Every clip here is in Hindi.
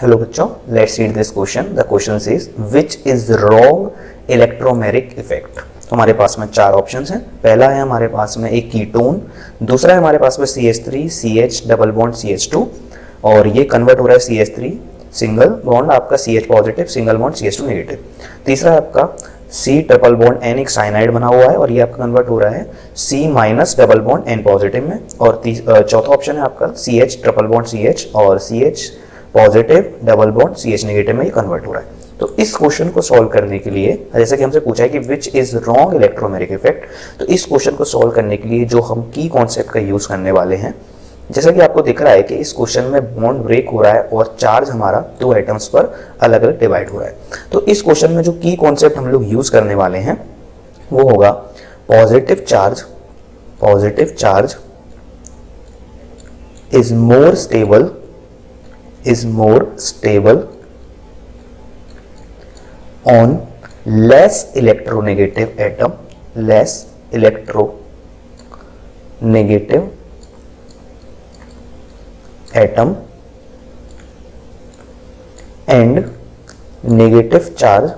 हेलो बच्चों, let's read this question. The question is which is wrong electromeric effect. तो हमारे पास में चार ऑप्शंस हैं। पहला है हमारे पास में एक कीटोन, दूसरा है हमारे पास में CH3 CH double bond CH2 और ये कन्वर्ट हो रहा है CH3 सिंगल बॉन्ड आपका CH positive single bond CH2 negative. तीसरा है आपका C ट्रिपल बॉन्ड N एक साइनाइड बना हुआ है और ये आपका कन्वर्ट हो रहा है C minus double bond N positive में। और चौथा ऑप्शन है आपका CH ट्रिपल बॉन्ड CH और CH positive double bond CH negative में ये कन्वर्ट हो रहा है। तो इस क्वेश्चन को सॉल्व करने के लिए जैसे कि हमसे पूछा है कि which is wrong electromeric effect, तो इस क्वेश्चन को सॉल्व करने के लिए जो हम की कॉन्सेप्ट का यूज करने वाले हैं, जैसा कि आपको दिख रहा है कि इस क्वेश्चन में बॉन्ड ब्रेक हो रहा है और चार्ज हमारा दो एटम्स पर अलग अलग डिवाइड हो रहा है। तो इस क्वेश्चन में जो की कॉन्सेप्ट हम लोग यूज करने वाले हैं वो होगा positive charge is more stable on less electronegative atom and negative charge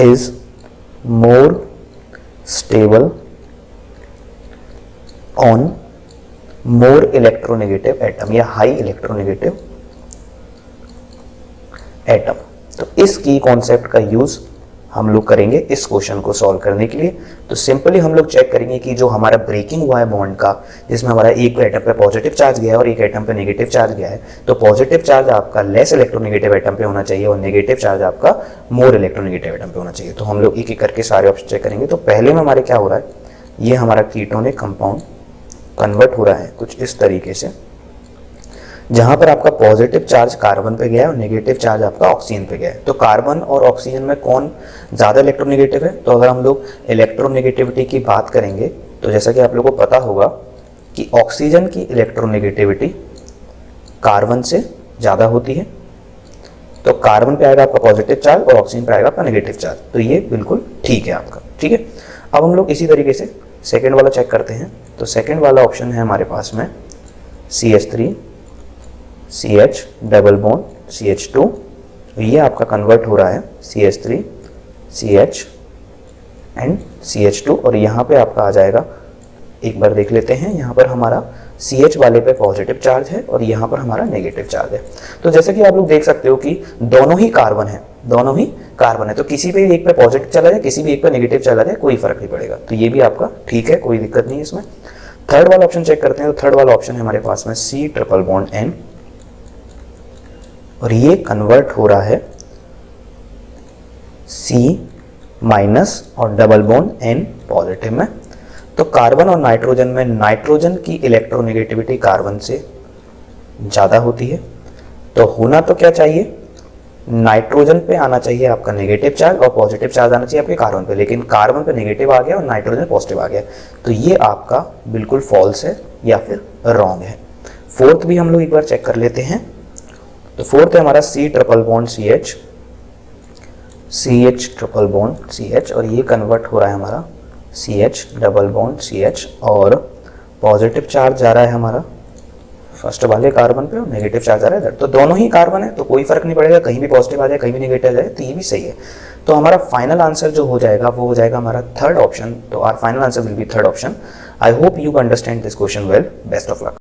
is more stable on more electronegative atom या हाई इलेक्ट्रोनेगेटिव एटम। तो इस की कॉन्सेप्ट का यूज हम लोग करेंगे इस क्वेश्चन को सॉल्व करने के लिए। तो सिंपली हम लोग चेक करेंगे कि जो हमारा ब्रेकिंग हुआ है बॉन्ड का, जिसमें हमारा एक एटम पे पॉजिटिव चार्ज गया है और एक एटम पे नेगेटिव चार्ज गया है, तो पॉजिटिव चार्ज आपका लेस इलेक्ट्रोनेगेटिव एटम पे होना चाहिए और नेगेटिव चार्ज आपका मोर इलेक्ट्रोनेगेटिव एटम पे होना चाहिए। तो हम लोग एक एक करके सारे ऑप्शन चेक करेंगे। तो पहले में हमारे क्या हो रहा है, ये हमारा कीटोनिक कंपाउंड कन्वर्ट हो रहा है कुछ इस तरीके से, जहां पर आपका पॉजिटिव चार्ज कार्बन पे गया है और नेगेटिव चार्ज आपका ऑक्सीजन पे गया है। तो कार्बन और ऑक्सीजन में कौन ज्यादा इलेक्ट्रोनेगेटिव है? तो अगर हम लोग इलेक्ट्रोनेगेटिविटी की बात करेंगे तो जैसा कि आप लोगों को पता होगा कि ऑक्सीजन की इलेक्ट्रोनेगेटिविटी कार्बन से ज्यादा होती है। तो कार्बन पे आएगा आपका पॉजिटिव चार्ज और ऑक्सीजन पे आएगा आपका नेगेटिव चार्ज। तो ये बिल्कुल ठीक है आपका, ठीक है। अब हम लोग इसी तरीके से सेकेंड वाला चेक करते हैं। तो सेकेंड वाला ऑप्शन है हमारे पास में CH3 CH double bond CH2, ये आपका कन्वर्ट हो रहा है CH3 CH एंड CH2 और यहाँ पे आपका आ जाएगा, एक बार देख लेते हैं, यहाँ पर हमारा CH वाले पे पॉजिटिव चार्ज है और यहाँ पर हमारा नेगेटिव चार्ज है। तो जैसे कि आप लोग देख सकते हो कि दोनों ही कार्बन है, तो किसी भी एक पे पॉजिटिव चला जाए, किसी भी एक पे नेगेटिव चला जाए, कोई फर्क नहीं पड़ेगा। तो ये भी आपका ठीक है, कोई दिक्कत नहीं है इसमें। थर्ड वाला ऑप्शन चेक करते हैं। तो थर्ड वाला ऑप्शन है हमारे पास में C ट्रिपल बॉन्ड N और ये कन्वर्ट हो रहा है C माइनस और डबल बॉन्ड N पॉजिटिव में। तो कार्बन और नाइट्रोजन में नाइट्रोजन की इलेक्ट्रोनेगेटिविटी कार्बन से ज्यादा होती है। तो होना तो क्या चाहिए, नाइट्रोजन पे आना चाहिए आपका नेगेटिव चार्ज और पॉजिटिव चार्ज आना चाहिए आपके कार्बन पे, लेकिन कार्बन पे नेगेटिव आ गया और नाइट्रोजन पॉजिटिव आ गया। तो ये आपका बिल्कुल फॉल्स है या फिर रॉन्ग है। फोर्थ भी हम लोग एक बार चेक कर लेते हैं। तो फोर्थ है हमारा C triple bond CH triple bond CH और ये कन्वर्ट हो रहा है हमारा CH डबल बॉन्ड CH और पॉजिटिव चार्ज जा रहा है हमारा फर्स्ट वाले कार्बन पे और नेगेटिव चार्ज आ रहा है इधर। तो दोनों ही कार्बन है तो कोई फर्क नहीं पड़ेगा, कहीं भी पॉजिटिव आ जाए कहीं भी नेगेटिव आ जाए, तो ये भी सही है। तो हमारा फाइनल आंसर जो हो जाएगा वो हो जाएगा हमारा थर्ड ऑप्शन। तो our final answer will be third option. I hope you understand this question well. Best of luck.